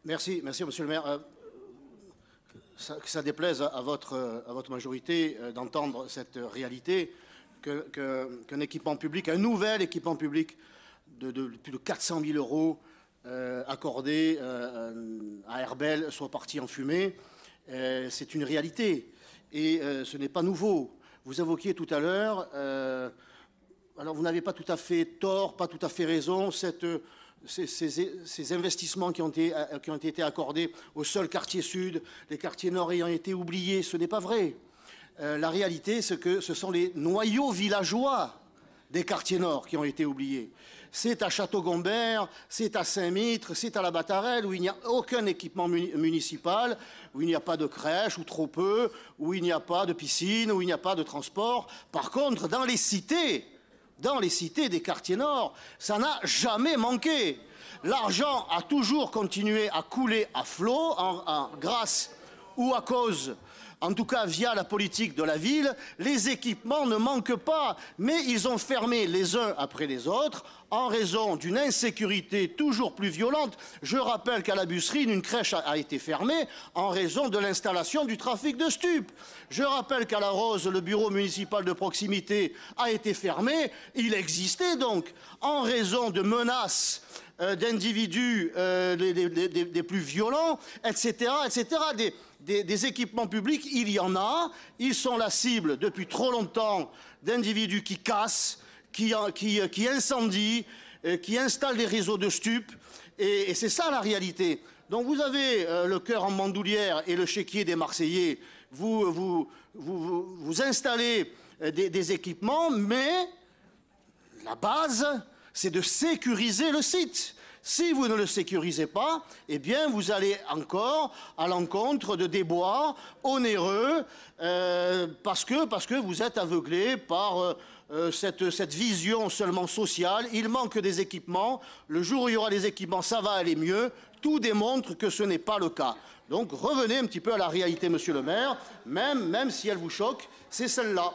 Merci, monsieur le maire. Que ça déplaise à votre majorité d'entendre cette réalité, qu'un équipement public, un nouvel équipement public de plus de 400 000 euros accordé à Herbel soit parti en fumée. C'est une réalité et ce n'est pas nouveau. Vous évoquiez tout à l'heure, alors vous n'avez pas tout à fait tort, pas tout à fait raison, ces investissements qui ont été accordés au seul quartier sud, les quartiers nord ayant été oubliés, ce n'est pas vrai. La réalité, c'est que ce sont les noyaux villageois des quartiers nord qui ont été oubliés. C'est à Château-Gombert, c'est à Saint-Mitre, c'est à la Batarelle, où il n'y a aucun équipement municipal, où il n'y a pas de crèche, ou trop peu, où il n'y a pas de piscine, où il n'y a pas de transport. Par contre, dans les cités des quartiers nord, ça n'a jamais manqué. L'argent a toujours continué à couler à flot, grâce ou à cause, en tout cas via la politique de la ville. Les équipements ne manquent pas, mais ils ont fermé les uns après les autres en raison d'une insécurité toujours plus violente. Je rappelle qu'à la Busserine, une crèche a été fermée en raison de l'installation du trafic de stupes. Je rappelle qu'à La Rose, le bureau municipal de proximité a été fermé. Il existait donc en raison de menaces d'individus des plus violents, etc., etc. Des équipements publics, il y en a. Ils sont la cible depuis trop longtemps d'individus qui cassent, qui incendient, qui installent des réseaux de stupes. Et c'est ça la réalité. Donc vous avez le cœur en bandoulière et le chéquier des Marseillais. Vous installez des équipements, mais la base, c'est de sécuriser le site. Si vous ne le sécurisez pas, eh bien, vous allez encore à l'encontre de déboires onéreux parce que vous êtes aveuglé par cette vision seulement sociale. Il manque des équipements. Le jour où il y aura des équipements, ça va aller mieux. Tout démontre que ce n'est pas le cas. Donc revenez un petit peu à la réalité, monsieur le maire, même si elle vous choque, c'est celle-là.